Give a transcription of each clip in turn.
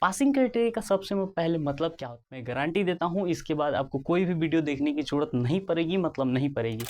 Passing criteria का सबसे पहले मतलब क्या होता है, मैं गारंटी देता हूँ इसके बाद आपको कोई भी वीडियो देखने की जरूरत नहीं पड़ेगी, मतलब नहीं पड़ेगी।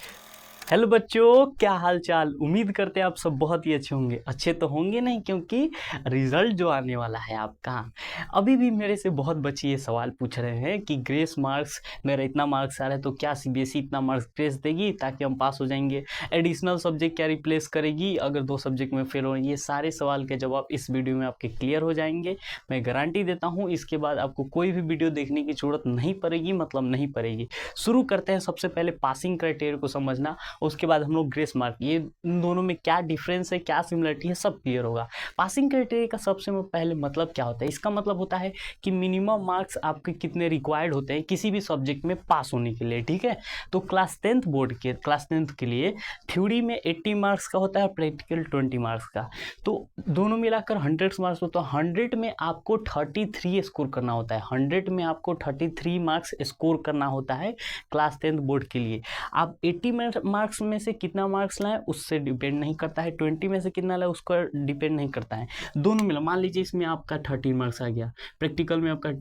हेलो बच्चों, क्या हाल चाल। उम्मीद करते हैं आप सब बहुत ही अच्छे होंगे। अच्छे तो होंगे नहीं, क्योंकि रिजल्ट जो आने वाला है आपका। अभी भी मेरे से बहुत बच्चे ये सवाल पूछ रहे हैं कि ग्रेस मार्क्स, मेरा इतना मार्क्स आ रहा है तो क्या सीबीएसई इतना मार्क्स ग्रेस देगी ताकि हम पास हो जाएंगे? एडिशनल सब्जेक्ट क्या रिप्लेस करेगी अगर 2 सब्जेक्ट में फेल हो? ये सारे सवाल के जवाब इस वीडियो में आपके क्लियर हो जाएंगे। मैं गारंटी देता हूँ इसके बाद आपको कोई भी वीडियो देखने की जरूरत नहीं पड़ेगी, मतलब नहीं पड़ेगी। शुरू करते हैं सबसे पहले पासिंग क्राइटेरिया को समझना, उसके बाद हम लोग ग्रेस मार्क, ये इन दोनों में क्या डिफरेंस है, क्या सिमिलरिटी है, सब क्लियर होगा। पासिंग क्राइटेरिया का सबसे पहले मतलब क्या होता है? इसका मतलब होता है कि मिनिमम मार्क्स आपके कितने रिक्वायर्ड होते हैं किसी भी सब्जेक्ट में पास होने के लिए, ठीक है। तो क्लास 10th बोर्ड के क्लास 10th के लिए थ्योरी में 80 मार्क्स का होता है, प्रैक्टिकल 20 मार्क्स का। तो दोनों मिलाकर 100 मार्क्स होता है। 100 में आपको 33 स्कोर करना होता है। 100 में आपको 33 मार्क्स स्कोर करना होता है क्लास 10th बोर्ड के लिए। आप 80 मार्क्स में से कितना मार्क्स लाएं उससे डिपेंड नहीं करता है, 20 में से कितना लाएं उसका डिपेंड नहीं करता है। दोनों मिला, मान लीजिए इसमें आपका 13 मार्क्स आ गया, प्रैक्टिकल में आपका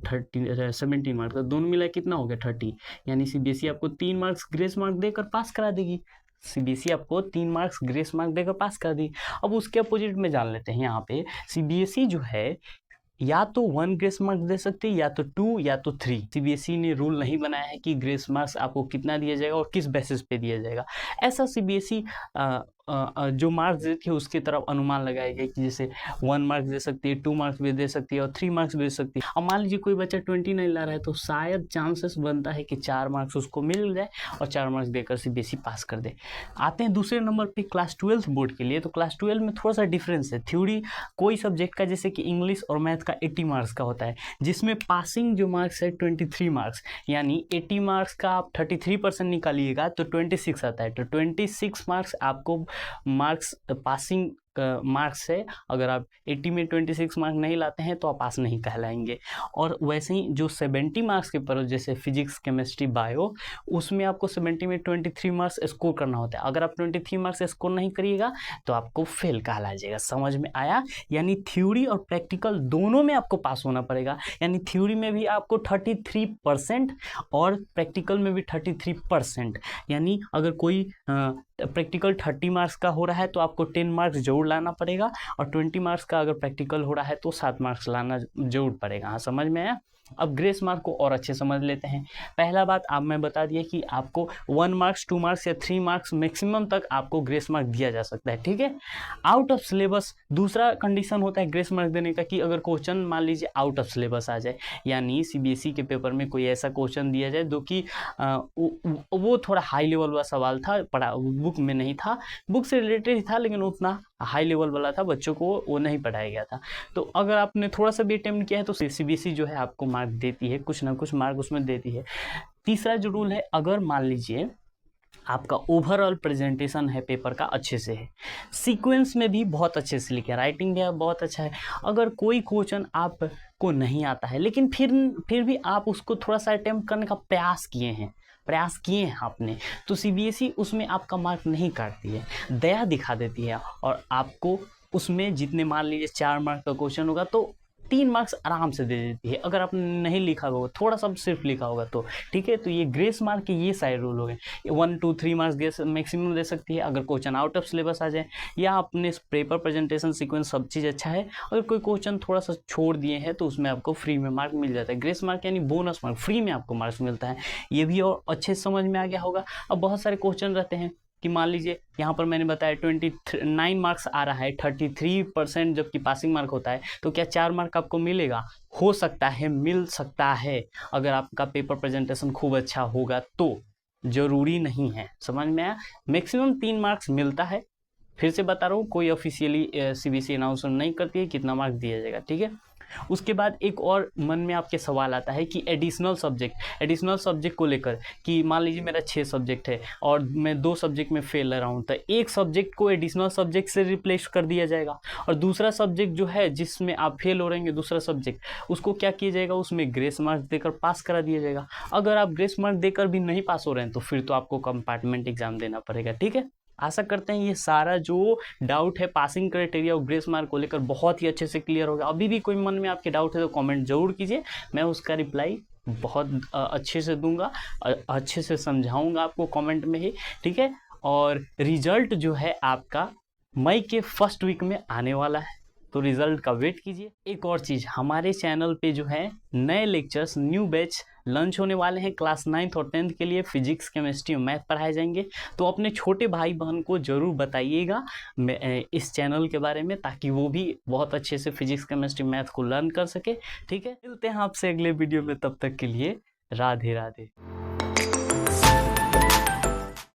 17 मार्क्स, दोनों मिला कितना हो गया 30, यानी सीबीएसई आपको 3 मार्क्स ग्रेस मार्क देकर पास करा देगी। सीबीएसई आपको 3 मार्क्स ग्रेस मार्क देकर पास कर दी। अब उसके अपोजिट में जान लेते हैं, यहाँ पे सीबीएसई जो है या तो 1 ग्रेस मार्क्स दे सकते हैं, या तो 2 या तो 3। सीबीएसई ने रूल नहीं बनाया है कि ग्रेस मार्क्स आपको कितना दिया जाएगा और किस बेसिस पे दिया जाएगा। ऐसा सीबीएसई जो मार्क्स देती है उसकी तरफ अनुमान लगाया गया कि जैसे 1 मार्क्स दे सकती है, 2 मार्क्स भी दे सकती है और 3 मार्क्स भी दे सकती है। अब मान लीजिए कोई बच्चा 20 नहीं ला रहा है तो शायद चांसेस बनता है कि 4 मार्क्स उसको मिल जाए और 4 मार्क्स देकर सीबीएसई पास कर दे। आते हैं दूसरे नंबर पे क्लास 12 बोर्ड के लिए। तो क्लास 12 में थोड़ा सा डिफरेंस है। थ्योरी कोई सब्जेक्ट का, जैसे कि इंग्लिश और मैथ का 80 मार्क्स का होता है, जिसमें पासिंग जो मार्क्स है 23 मार्क्स, यानी 80 मार्क्स का आप 33% निकालिएगा तो 26 आता है। तो 26 मार्क्स आपको मार्क्स पासिंग मार्क्स है। अगर आप 80 में 26 मार्क्स नहीं लाते हैं तो आप पास नहीं कहलाएंगे। और वैसे ही जो 70 मार्क्स के पर, जैसे फिजिक्स, केमिस्ट्री, बायो, उसमें आपको 70 में 23 मार्क्स स्कोर करना होता है। अगर आप 23 मार्क्स स्कोर नहीं करिएगा तो आपको फेल कहला जाएगा। समझ में आया? यानी थ्योरी और प्रैक्टिकल दोनों में आपको पास होना पड़ेगा। यानी थ्योरी में भी आपको 33% और प्रैक्टिकल में भी 33%। यानी अगर कोई प्रैक्टिकल 30 मार्क्स का हो रहा है तो आपको 10 मार्क्स जरूर लाना पड़ेगा, और 20 मार्क्स का अगर प्रैक्टिकल हो रहा है तो 7 मार्क्स लाना जरूर पड़ेगा। हाँ, समझ में आया? अब ग्रेस मार्क को और अच्छे समझ लेते हैं। पहला बात आप मैं बता दिया कि आपको 1 मार्क्स, 2 मार्क्स या 3 मार्क्स मैक्सिमम तक आपको ग्रेस मार्क दिया जा सकता है, ठीक है, आउट ऑफ सिलेबस। दूसरा कंडीशन होता है ग्रेस मार्क देने का कि अगर क्वेश्चन मान लीजिए आउट ऑफ सिलेबस आ जाए, यानी सीबीएसई के पेपर में कोई ऐसा क्वेश्चन दिया जाए जो कि वो थोड़ा हाई लेवल वाला सवाल था, पढ़ा बुक में नहीं था, बुक से रिलेटेड था लेकिन उतना हाई लेवल वाला था, बच्चों को वो नहीं पढ़ाया गया था। तो अगर आपने थोड़ा सा भी अटेम्प्ट किया है तो सीबीएसई जो है आपको मार्क देती है, कुछ ना कुछ मार्क उसमें देती है। तीसरा जो रूल है, अगर मान लीजिए आपका ओवरऑल प्रेजेंटेशन है पेपर का अच्छे से है, सीक्वेंस में भी बहुत अच्छे से लिखे, राइटिंग भी बहुत अच्छा है, अगर कोई क्वेश्चन आपको नहीं आता है लेकिन फिर भी आप उसको थोड़ा सा अटेम्प्ट करने का प्रयास किए हैं आपने, तो सीबीएसई उसमें आपका मार्क नहीं काटती है, दया दिखा देती है और आपको उसमें जितने मान लीजिए 4 मार्क का क्वेश्चन होगा तो 3 मार्क्स आराम से दे देती है। अगर आपने नहीं लिखा होगा, थोड़ा सा सिर्फ लिखा होगा तो, ठीक है। तो ये ग्रेस मार्क के ये सारे रूल हो गए। 1, 2, 3 मार्क्स ग्रेस मैक्सिमम दे सकती है अगर क्वेश्चन आउट ऑफ सिलेबस आ जाए, या अपने पेपर प्रेजेंटेशन सीक्वेंस सब चीज़ अच्छा है। अगर कोई क्वेश्चन थोड़ा सा छोड़ दिए हैं तो उसमें आपको फ्री में मार्क मिल जाता है। ग्रेस मार्क यानी बोनस मार्क, फ्री में आपको मार्क्स मिलता है। ये भी और अच्छे समझ में आ गया होगा। अब बहुत सारे क्वेश्चन रहते हैं कि मान लीजिए यहाँ पर मैंने बताया 29 मार्क्स आ रहा है, 33% जबकि पासिंग मार्क होता है, तो क्या 4 मार्क आपको मिलेगा? हो सकता है, मिल सकता है, अगर आपका पेपर प्रेजेंटेशन खूब अच्छा होगा तो, जरूरी नहीं है। समझ में आया? मैक्सिमम 3 मार्क्स मिलता है। फिर से बता रहा हूँ, कोई ऑफिशियली सीबीएसई अनाउंसमेंट नहीं करती है कितना मार्क्स दिया जाएगा, ठीक है। उसके बाद एक और मन में आपके सवाल आता है कि एडिशनल सब्जेक्ट को लेकर, कि मान लीजिए मेरा 6 सब्जेक्ट है और मैं 2 सब्जेक्ट में फेल रहा हूँ, तो एक सब्जेक्ट को एडिशनल सब्जेक्ट से रिप्लेस कर दिया जाएगा, और दूसरा सब्जेक्ट जो है जिसमें आप फेल हो रहेंगे, दूसरा सब्जेक्ट, उसको क्या किया जाएगा, उसमें ग्रेस मार्क्स देकर पास करा दिया जाएगा। अगर आप ग्रेस मार्क्स देकर भी नहीं पास हो रहे हैं तो फिर तो आपको कंपार्टमेंट एग्जाम देना पड़ेगा, ठीक है। आशा करते हैं ये सारा जो डाउट है पासिंग क्राइटेरिया और ग्रेस मार्क को लेकर बहुत ही अच्छे से क्लियर हो गया। अभी भी कोई मन में आपके डाउट है तो कमेंट जरूर कीजिए, मैं उसका रिप्लाई बहुत अच्छे से दूंगा, अच्छे से समझाऊंगा आपको कमेंट में ही, ठीक है। और रिजल्ट जो है आपका मई के फर्स्ट वीक में आने वाला है, तो रिजल्ट का वेट कीजिए। एक और चीज़, हमारे चैनल पे जो है नए लेक्चर्स, न्यू बैच लंच होने वाले हैं। क्लास 9th और 10th के लिए फिजिक्स, केमिस्ट्री और मैथ पढ़ाए जाएंगे, तो अपने छोटे भाई बहन को ज़रूर बताइएगा इस चैनल के बारे में, ताकि वो भी बहुत अच्छे से फिजिक्स, केमिस्ट्री, मैथ को लर्न कर सके, ठीक है। मिलते हैं आपसे अगले वीडियो में, तब तक के लिए राधे राधे।